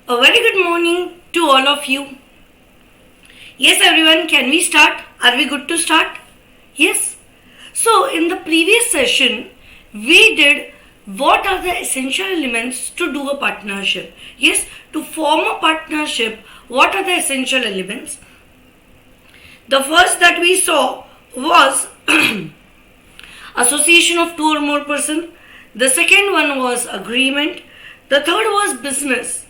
A very good morning to all of you. Yes, everyone, can we start? Are we good to start? Yes. So, in the previous session, we did what are the essential elements to do a partnership. Yes, to form a partnership, what are the essential elements? The first that we saw was association of two or more person. The second one was agreement. The third was business.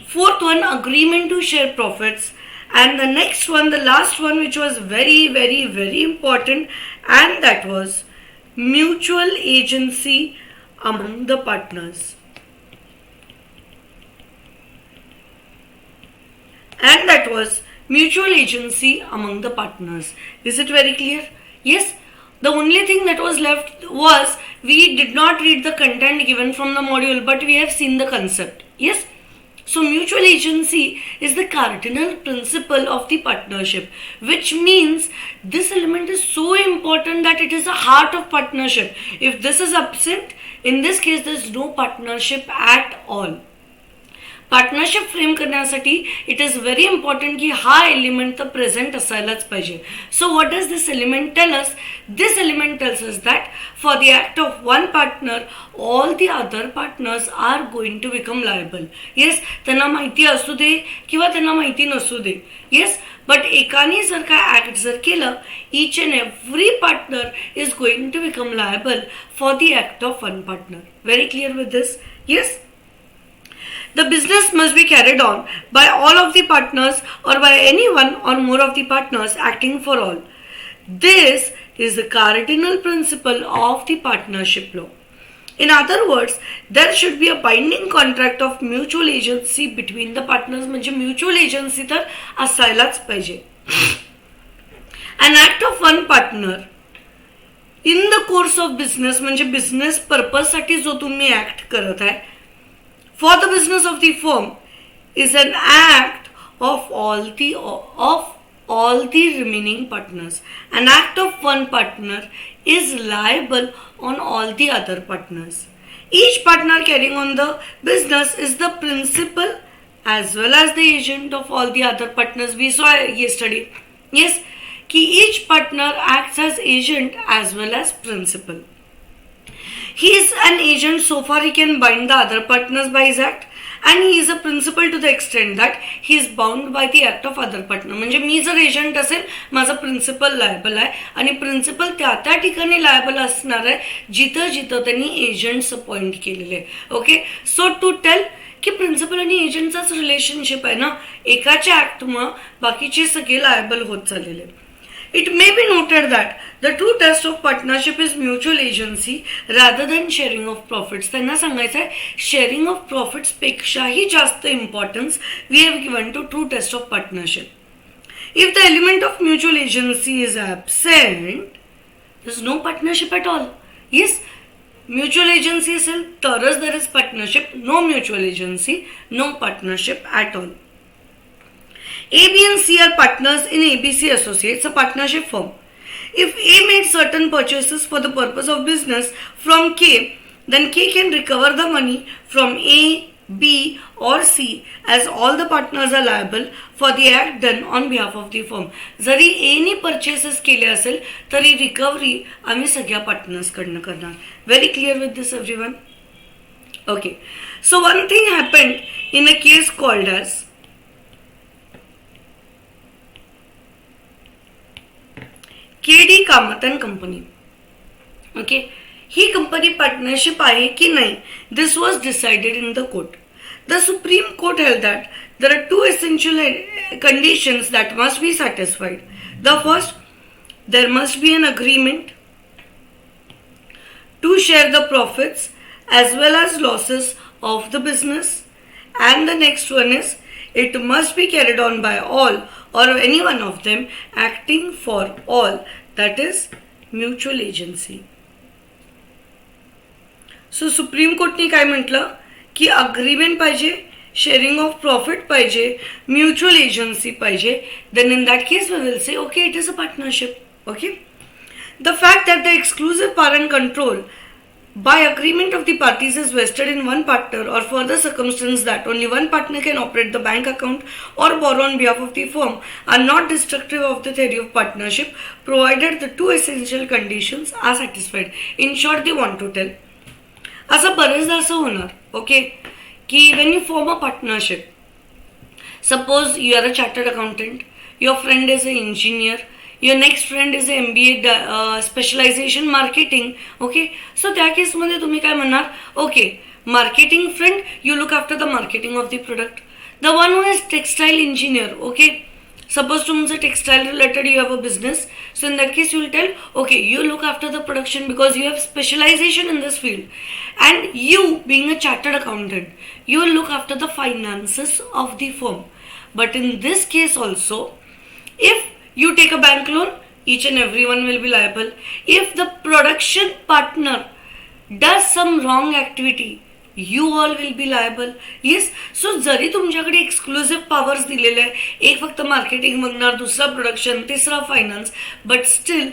Fourth one, agreement to share profits. And the next one, the last one, which was very important, and that was mutual agency among the partners. And that was mutual agency among the partners. Is it very clear? Yes. The only thing that was left was we did not read the content given from the module, but we have seen the concept. Yes. So mutual agency is the cardinal principle of the partnership, which means this element is so important that it is the heart of partnership. If this is absent, in this case there is no partnership at all. Partnership frame करण्यासाठी it is very important की हा element तर present असायलाच पाहिजे. So what does this element tell us? This element tells us that for the act of one partner all the other partners are going to become liable. Yes, त्यांना माहिती असू दे किंवा त्यांना माहिती नसू दे. येस, बट एकाने जर का ॲक्ट जर केलं, each and every partner is going to become liable for the act of one partner. Very clear with this? Yes. The business must be carried on by all of the partners or by any one or more of the partners acting for all. This is the cardinal principle of the partnership law. In other words, there should be a binding contract of mutual agency between the partners. म्हणजे mutual agency तर असायलाच पाहिजे. An act of one partner in the course of business म्हणजे business purpose साठी जो तुम्ही act करत आहे, for the business of the firm is an act of all the remaining partners. An act of one partner is liable on all the other partners. Each partner carrying on the business is the principal as well as the agent of all the other partners. We saw yesterday. Yes, कि each partner acts as agent as well as principal. He is an agent so far he can bind the other partners by his act, and he is a principal to the extent that he is bound by the act of other partner. म्हणजे मी जर agent असेल, माझा principal liable आहे आणि principal त्या ठिकाणी liable असणार आहे जिथं जिथं त्यांनी एजंट्स अपॉइंट केलेले. ओके, सो टू टेल की प्रिन्सिपल आणि एजंटचाच रिलेशनशिप आहे ना, एकाच्या ऍक्टमुळे बाकीचे सगळे लायबल होत चाललेले. It may be noted that the true test of partnership is mutual agency rather than sharing of profits. त्यांना सांगायचं आहे शेअरिंग ऑफ प्रॉफिट्स पेक्षाही जास्त importance we have given to true test of partnership. If the element of mutual agency is absent, there is no partnership at all. Yes, mutual agency असेल तरच there is partnership. No mutual agency, no partnership at all. A, B and C are partners in ABC Associates, a partnership firm. If A made certain purchases for the purpose of business from K, then K can recover the money from A, B or C as all the partners are liable for the act done on behalf of the firm. Zari A ने purchases केले असेल तरी recovery आम्ही सगळ्या partners कडनं करणार. Very clear with this everyone? Okay. So one thing happened in a case called as KD Kamath and company. Okay, ही company partnership आहे की नाही, this was decided in the court. The supreme court held that there are two essential conditions that must be satisfied. The first, there must be an agreement to share the profits as well as losses of the business, and the next one is it must be carried on by all or any one of them acting for all, that is mutual agency. So supreme कोर्टने काय म्हटलं की agreement पाहिजे, sharing of profit पाहिजे, mutual agency पाहिजे. then in that case we will say okay, it is a partnership. Okay, the fact that the exclusive power and control by agreement of the parties is vested in one partner or further circumstance that only one partner can operate the bank account or borrow on behalf of the firm are not destructive of the theory of partnership provided the two essential conditions are satisfied. In short, they want to tell असं बरेचदा असं होणार okay की when you form a partnership suppose you are a chartered accountant your friend is a engineer your next friend is a MBA specialization marketing okay so त्या केसमध्ये तुम्ही काय म्हणणार okay marketing friend you look after the marketing of the product the one who is textile engineer okay suppose तुमचं textile related you have a business so in that case you will tell okay you look after the production because you have specialization in this field and you being a chartered accountant you will look after the finances of the firm but in this case also if you take a bank loan, each and everyone will be liable. If the production partner does some wrong activity, you all will be liable. Yes, so जरी तुमच्याकडे exclusive powers दिलेले आहे एक फक्त marketing बघणार दुसरा production तिसरा finance but still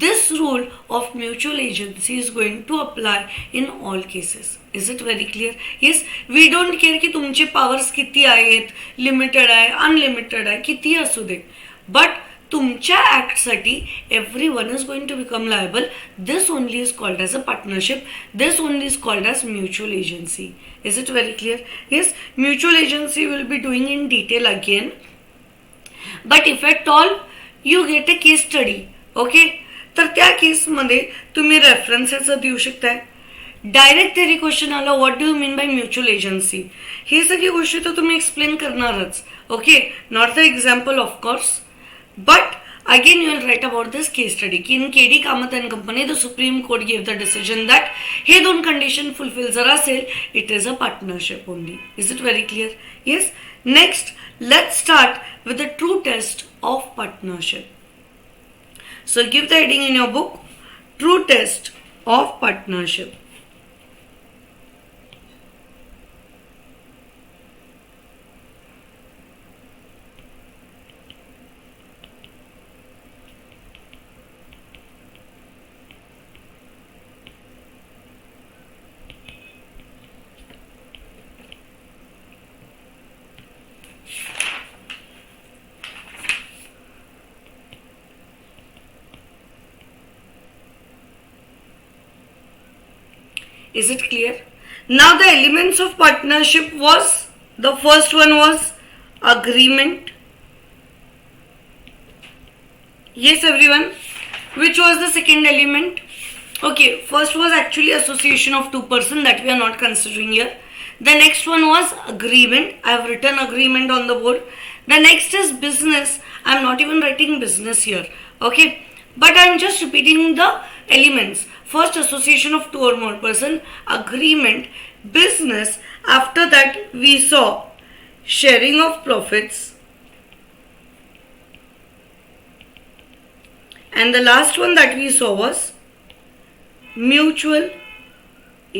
this rule of mutual agency is going to apply in all cases. Is it very clear? Yes, we don't care की तुमचे पॉवर्स किती आहेत, लिमिटेड आहे अनलिमिटेड आहे किती असू दे बट तुमच्या ऍक्टसाठी every one is going to become liable. This only is called as a partnership. This only is called as mutual agency. Is it very clear? Yes, mutual agency will be doing in detail again but if at all you get a case study okay तर त्या केसमध्ये तुम्ही references देऊ शकताय. Direct तरी question आला what do you mean by mutual agency ही सगळी गोष्टी तर तुम्ही एक्सप्लेन करणारच okay not the example of course but again you will write about this case study की in KD Kamath and Company the Supreme Court gave the decision that हे दोन condition fulfill जर असेल it is a partnership only. Is it very clear? Yes. Next let's start with the true test of partnership. So give the heading in your book, true test of partnership. Is it clear? Now the elements of partnership was, the first one was agreement. Yes everyone. Which was the second element? Okay, first was actually association of two persons that we are not considering here. The next one was agreement. I have written agreement on the board. The next is business. I am not even writing business here. Okay, but I am just repeating the elements. First, association of two or more person, agreement, business. After that we saw sharing of profits, and the last one that we saw was mutual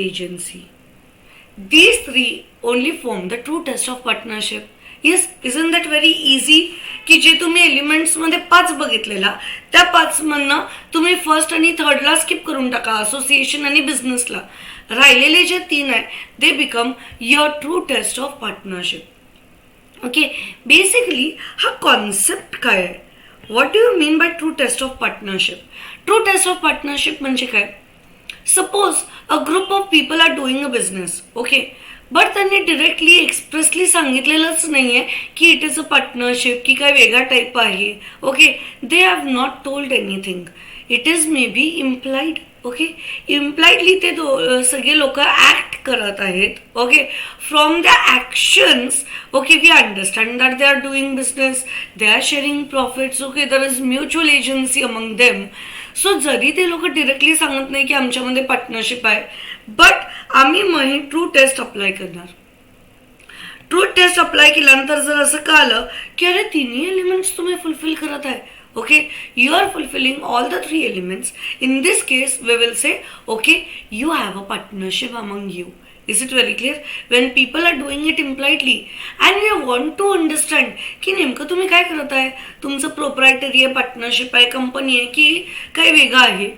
agency. These three only form the true test of partnership. Yes, isn't that very easy? की जे तुम्ही elements मध्ये 5 बघितलेला त्या 5 मधनं तुम्ही first आणि थर्डला skip करून टाका असोसिएशन आणि बिझनेसला राहिलेले जे 3 आहे they become your true test of partnership. Okay, basically हा कॉन्सेप्ट काय आहे? What do you mean by true test of partnership? True test of partnership म्हणजे काय? Suppose a group of people are doing a business okay but त्यांनी directly expressly सांगितलेलंच नाहीये की it is a partnership की काय वेगळा टाईप आहे okay they have not told anything. It is may be implied okay impliedly ते सगळे लोक ऍक्ट करत आहेत okay from the actions okay we understand that they are doing business they are sharing profits okay there is mutual agency among them. So जरी ते लोक directly सांगत नाही की आमच्यामध्ये पार्टनरशिप आहे बट आम्ही मग ट्रू टेस्ट अप्लाय करणार. ट्रू टेस्ट अप्लाय केल्यानंतर जर असं कळलं की अरे तिन्ही एलिमेंट्स तुम्ही फुलफिल करत आहे okay you are fulfilling all the 3 elements in this case we will say okay you have a partnership among you. Is it very clear? When people are doing it impliedly and we want to understand की नेमकं तुम्ही काय करत आहे, तुमचं proprietary आहे, partnership आहे, company आहे की काय वेगळं आहे.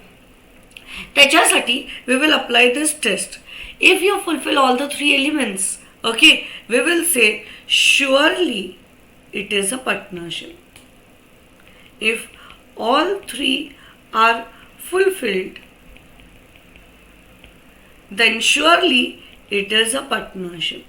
त्याच्यासाठी we will apply this test. If you fulfill all the three elements, okay, we will say surely it is a partnership. If all three are fulfilled, then surely it is a partnership.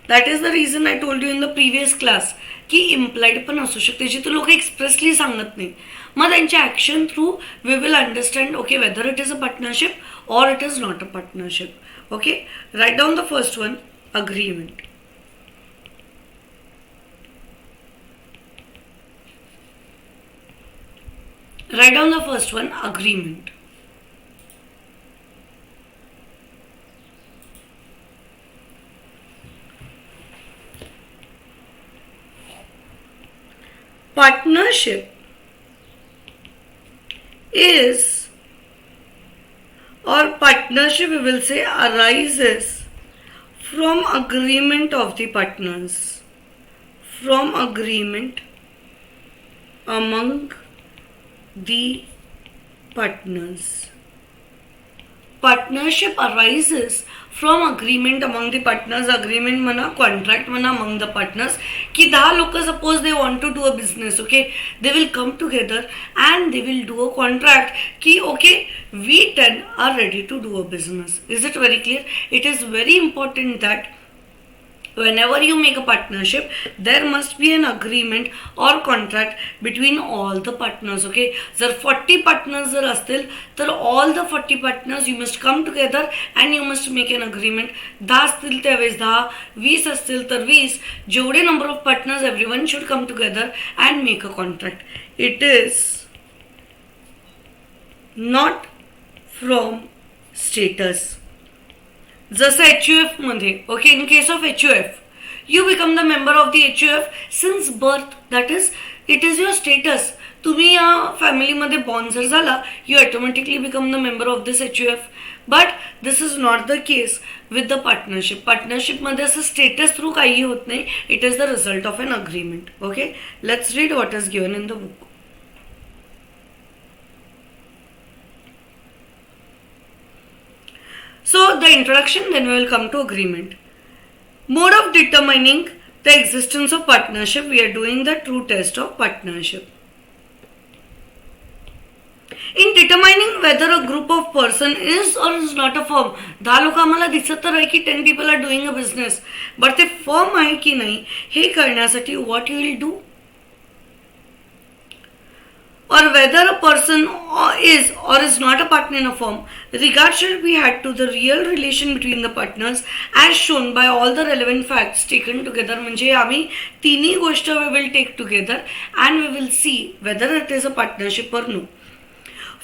That is the reason I told you in the previous class की implied पण असू शकते जिथे लोक expressly सांगत नाही. मग त्यांच्या action through we will understand okay whether it is a partnership or it is not a partnership. Okay, write down the first one, agreement. Write down the first one, agreement. Partnership is, or partnership we will say arises from agreement of the partners, from agreement among the partners. Partnership arises from agreement among the partners. Agreement म्हणा, contract म्हणा among the partners. की 10 लोक suppose they want to do a business, okay, they will come together and they will do a contract की okay, we 10 are ready to do a business. Is it very clear? It is very important that whenever you make a partnership, there must be an agreement or contract between all the partners. Okay, जर 40 partners जर असतील तर all the 40 partners you must come together and you must make an agreement. 10 असतील त्यावेळेस 10, 20 असतील तर 20, जेवढे number of partners, everyone should come together and make a contract. It is not from status. जसं HUF मध्ये, okay, in case of HUF, you become the member of the HUF since birth. That is, it is your status. तुम्ही या फॅमिलीमध्ये born जर झाला, you automatically become the member of this HUF. But this is not the case with the partnership. Partnership मध्ये असं status through काही होत नाही. It is the result of an agreement. Okay, let's read what is given in the book. So the introduction, then we will come to agreement. Mode of determining the existence of partnership, we are doing the true test of partnership. In determining whether a group of person is or is not a firm, 10 लोक आम्हाला दिसत तर आहे की 10 people are doing a business, but ते firm आहे की नाही हे कळण्यासाठी what you will do, or whether a person is or is not a partner in a firm, regard should be had to the real relation between the partners as shown by all the relevant facts taken together. म्हणजे आम्ही तिन्ही गोष्ट we will take together and we will see whether it is a partnership or no.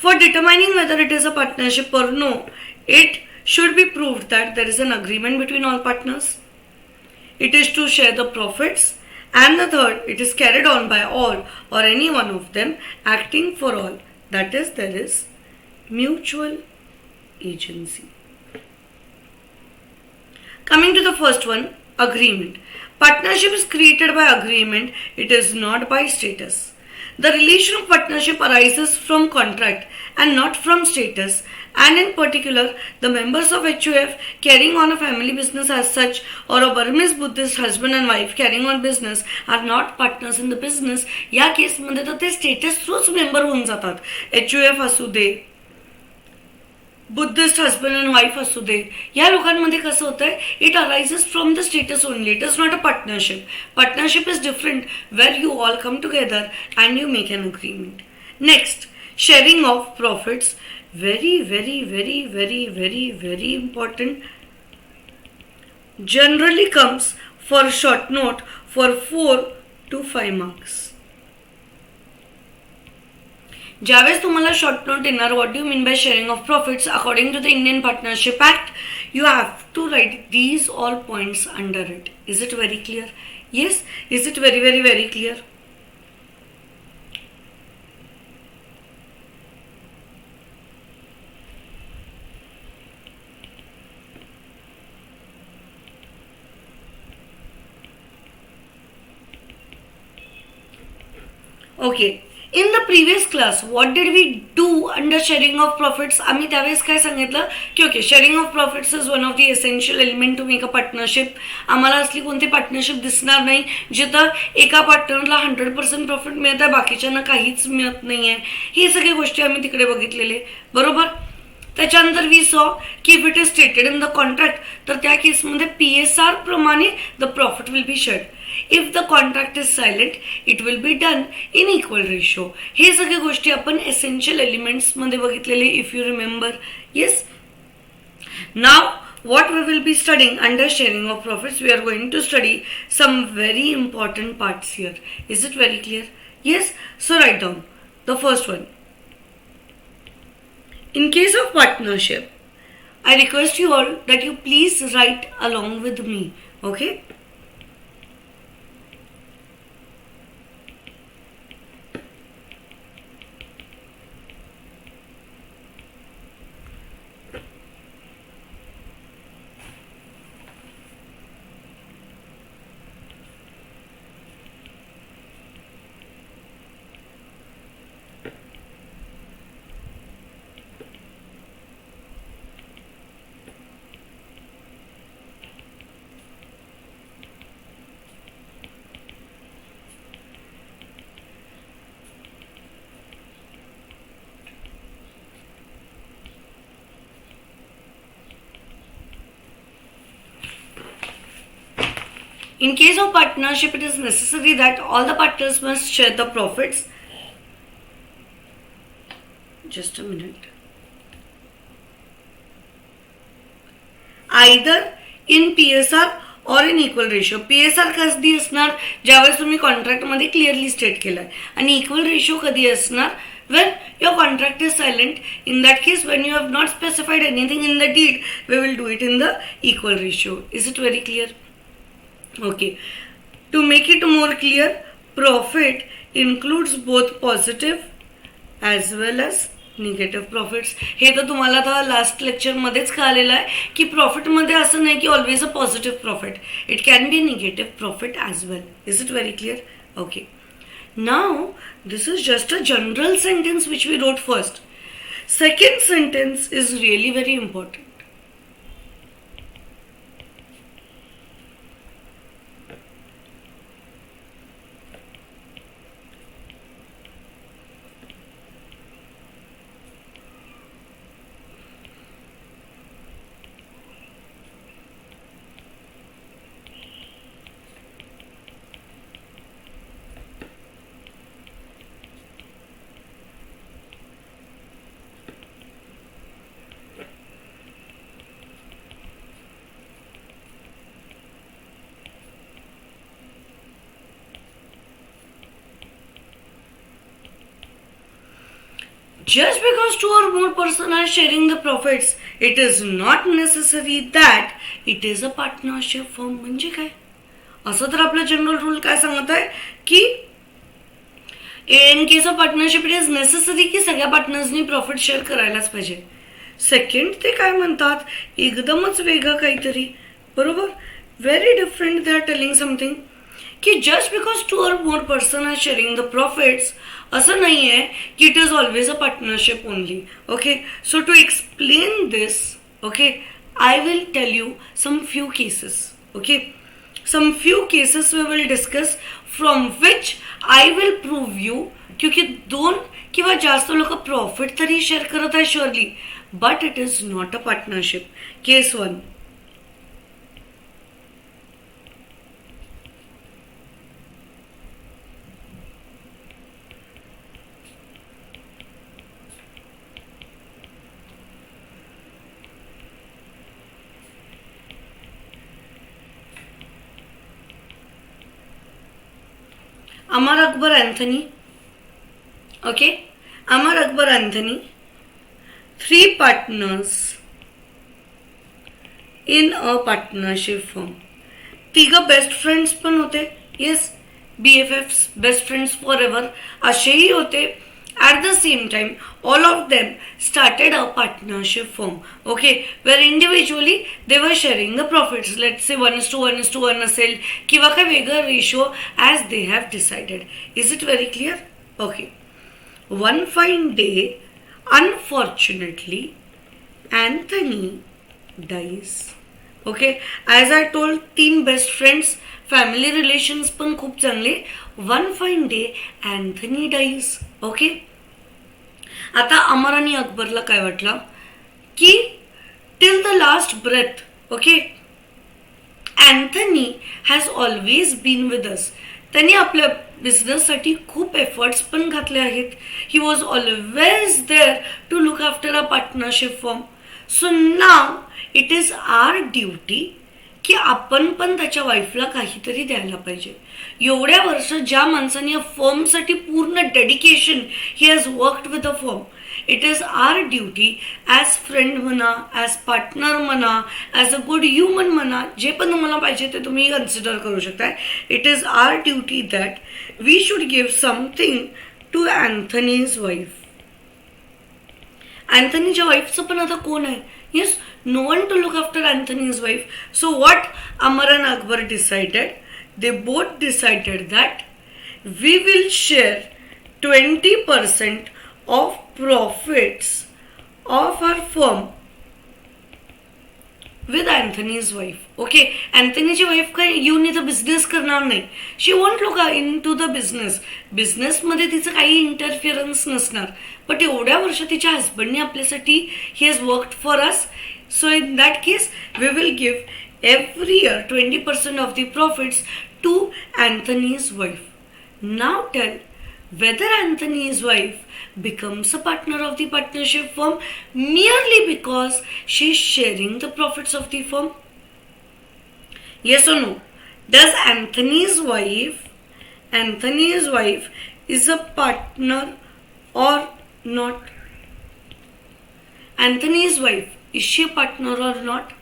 For determining whether it is a partnership or no, it should be proved that there is an agreement between all partners. It is to share the profits. And the third, it is carried on by all or any one of them acting for all. That is, there is mutual agency. Coming to the first one, agreement. Partnership is created by agreement. It is not by status. The relation of partnership arises from contract and not from status. And in particular, the members of HUF carrying on a family business as such, or a Burmese Buddhist husband and wife carrying on business, are not partners in the business. या केसमध्ये तर ते status थ्रूच member होऊन जातात. HUF असू दे, Buddhist husband and wife असू दे, या लोकांमध्ये कसं होतंय, it arises from the status only. It is not a partnership. Partnership is different where you all come together and you make an agreement. Next, sharing of profits. Very, very, very, very, very, very important. Generally comes for short note for 4 to 5 marks. ज्यावेळेस तुम्हाला short note येणार, what do mean by sharing of profits according to the Indian partnership act, you have to write these all points under it. Is it very clear? Yes, is it very very very clear? Okay, in the previous class what did we do under sharing of profits. आम्ही त्यावेळेस काय सांगितलं की okay, sharing of profits is one of the essential element to make a partnership. आम्हाला असली कोणती partnership दिसणार नाही जिथं एका पार्टनरला 100% प्रॉफिट मिळत आहे, बाकीच्यांना काहीच मिळत नाही आहे. ही सगळी गोष्टी आम्ही तिकडे बघितलेले, बरोबर. त्याच्यानंतर वी सॉ की if it is stated in the contract, तर त्या केसमध्ये PSR प्रमाणे the profit will be shared. If the contract is silent it will be done in equal ratio. हे सगळ्या गोष्टी आपण एसेन्शियल एलिमेंट्समध्ये बघितलेले, इफ यू रिमेंबर. येस, नाव what we will be studying under sharing of profits, we are going to study some very important parts here. Is it very clear? Yes, so write down the first one. In case of partnership, I request you all that you please write along with me, okay? In case of partnership, it is necessary that all the partners must share the profits. Just a minute. Either in PSR or in equal ratio. PSR कधी असणार, ज्यावेळेस तुम्ही कॉन्ट्रॅक्टमध्ये clearly state केलाय, आणि equal ratio कधी असणार, when your contract is silent. In that case, when you have not specified anything in the deed, we will do it in the equal ratio. Is it very clear? Okay, to make it more clear, profit includes both positive as well as negative profits. हे तर तुम्हाला आता last लेक्चरमध्येच कळालेलं आहे की प्रॉफिटमध्ये असं नाही की always a positive profit, it can be negative profit as well. Is it very clear? Okay, now this is just a general sentence which we wrote first. Second sentence is really very important. Just because two or more persons are sharing the profits, it is not necessary that it is a partnership firm. म्हणजे काय? असं तर आपला general rule काय सांगत आहे की in case of partnership it is necessary की सगळ्या पार्टनर्सनी प्रॉफिट शेअर करायलाच पाहिजे. सेकंड ते काय म्हणतात, एकदमच वेगळं काहीतरी, बरोबर, very different. They are telling something की just because two or more person are sharing the profits, असं नाही आहे की it is always a partnership only. Okay, so to explain this, okay, I will tell you some few cases. Okay, some few cases we will discuss from which I will prove you, क्योंकि दोन किंवा जास्त लोक profit तरी share करत आहे surely, but it is not a partnership. Case one, Amar Akbar Anthony. Okay, Amar Akbar Anthony, 3 partners in a partnership firm. तिघ best friends पण होते. Yes, BFFs, best friends for ever असेही होते. At the same time, all of them started a partnership firm, okay, where individually they were sharing the profits. Let's say 1:1:1 असेल किंवा काही वेगळं ratio as they have decided. Is it very clear? Okay. One fine day, unfortunately, Anthony dies. Okay, as I told, 3 best friends, family relations पण खूप चांगले. One fine day, Anthony dies. Okay, आता अमर आणि अकबरला काय वाटलं की till the last breath, okay, Anthony has always been with us. त्यांनी आपल्या बिझनेससाठी खूप एफर्ट्स पण घातले आहेत. He was always there to look after a partnership form. So now it is our duty की आपण पण त्याच्या वाईफला काहीतरी द्यायला पाहिजे. एवढ्या वर्ष ज्या माणसाने या फर्मसाठी पूर्ण dedication he has worked with a firm, it is our duty as friend म्हणा, ॲज पार्टनर म्हणा, ॲज अ गुड ह्युमन म्हणा, जे पण तुम्हाला पाहिजे ते तुम्ही कन्सिडर करू शकताय. It is our duty that we should give something to Anthony's wife. अँथनीच्या वाईफचं पण आता कोण आहे? Yes, no one to look after Anthony's wife. So what Amar and Akbar decided? They both decided that we will share 20% of profits of our firm with Anthony's wife. Okay, Anthonyची wife काय येऊन इथं business करणार नाही. She won't look into the business. बिझनेसमध्ये तिचं काही interference नसणार. बट एवढ्या वर्ष तिच्या हजबंडने आपल्यासाठी ही has worked for us. So in that case, we will give every year 20% of the profits to Anthony's wife. Now tell whether Anthony's wife becomes a partner of the partnership firm merely because she is sharing the profits of the firm. Yes or no? Does Anthony's wife is a partner or not? Anthony's wife, is she a partner or not?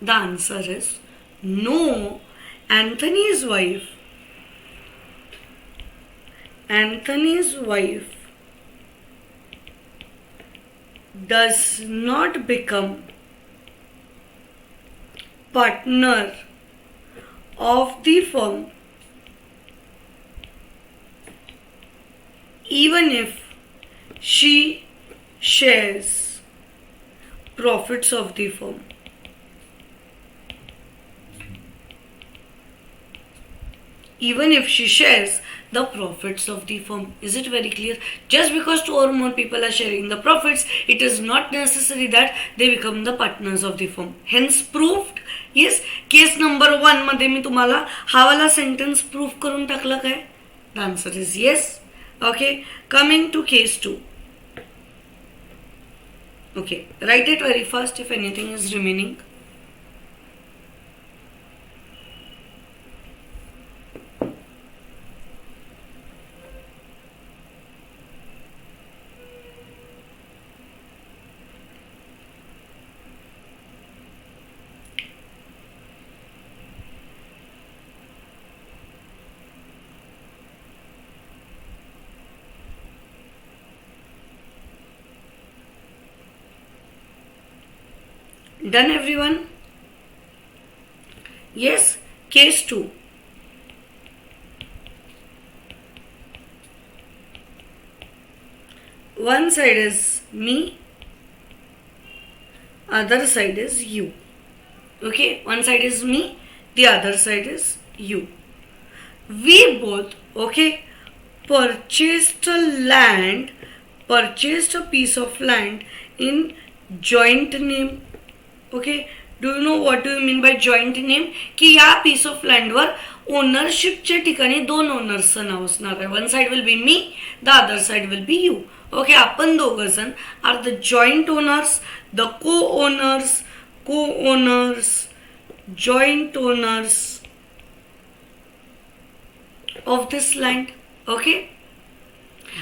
The answer is no. Anthony's wife does not become partner of the firm even if she shares profits of the firm. Even if she shares the profits of the firm. Is it very clear? Just because 2 or more people are sharing the profits, it is not necessary that they become the partners of the firm. Hence proved. Yes, case number 1 मध्ये मी तुम्हाला हा वाला sentence proof करून टाकला काय? The answer is yes. Okay, coming to case 2. Okay, write it very fast if anything is remaining. Done everyone? Yes, case 2. One side is me, other side is you. Okay, one side is me, the other side is you. We both, okay, purchased a piece of land in joint name. Okay, do you know what do you mean bye joint name? की या piece of लँडवर ओनरशिपच्या ठिकाणी 2 ओनर्सचं नाव असणार आहे. One side will be me, the other side will be you. Okay, आपण दोघं जण are the joint owners, the co owners, joint owners of this land. Okay,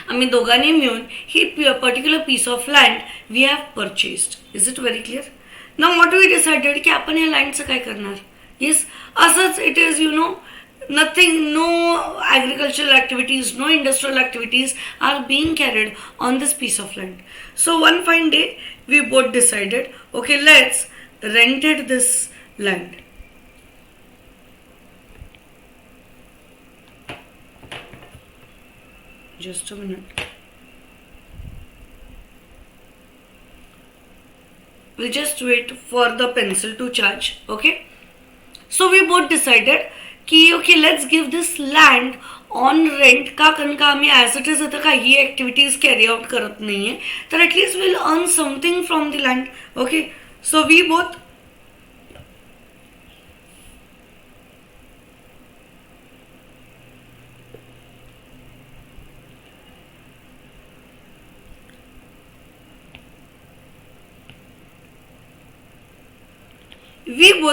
आम्ही दोघांनी मिळून ही particular piece of land we have purchased. Is it very clear? Now what we decided की आपण या लँडचं काय करणार? येस, असंच it is you know nothing, no agricultural activities, no industrial activities are being carried on this piece of land. So one fine day we both decided, okay, let's rented this land. Just a minute. we'll just wait for the pencil to charge. Okay, so we both decided की okay, let's give this land on rent का, कारण का आम्ही as it is आता काही activities carry out करत नाही आहे, तर at least will earn something from the land. Okay, so we both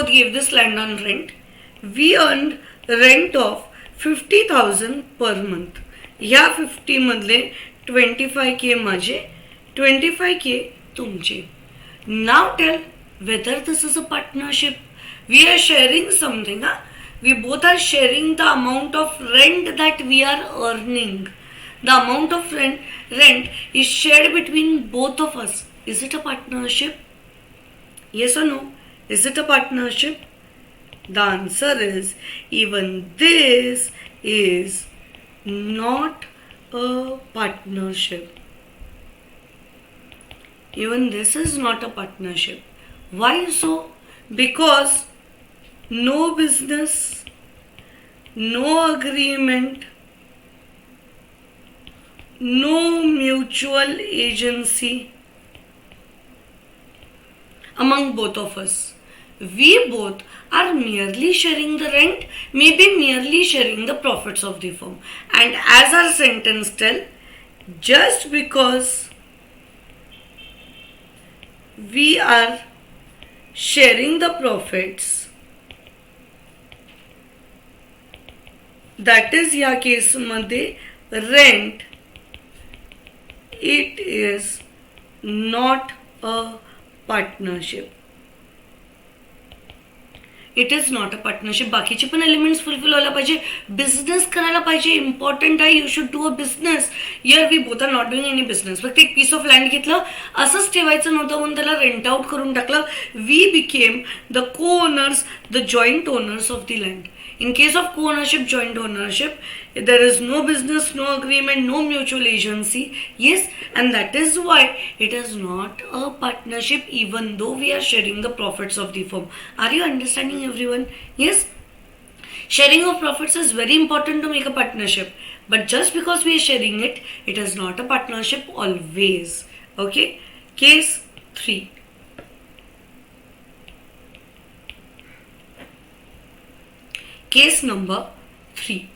gave this land on rent. We earned rent of 50,000 per month. ह्या 50 मधले 25K माझे, 25K तुमचे. Now tell whether this is a partnership. We are sharing something. We both are sharing the amount of rent that we are earning. The amount of rent is shared between both of us. Is it a partnership? Yes or no? Is it a partnership? The answer is even this is not a partnership. Even this is not a partnership. Why so? Because no business, no agreement, no mutual agency among both of us. We both are merely sharing the rent, maybe merely sharing the profits of the firm. And as our sentence tells, just because we are sharing the profits, that is या case मध्ये rent, it is not a partnership. It is not a partnership. बाकीचे पण elements fulfil व्हायला पाहिजे, business करायला पाहिजे, important आहे. You should do a business. Yeah we both are not doing any business. फक्त एक पीस ऑफ लँड घेतलं, असंच ठेवायचं नव्हतं म्हणून त्याला रेंट आउट करून टाकलं. We became the co owners, the joint owners of the land. In case of co-ownership, joint ownership, there is no business, no agreement, no mutual agency. Yes, and that is why it is not a partnership even though we are sharing the profits of the firm. Are you understanding, everyone? Yes? Sharing of profits is very important to make a partnership. But just because we are sharing it, it is not a partnership always. Okay? Case 3. Case number 3.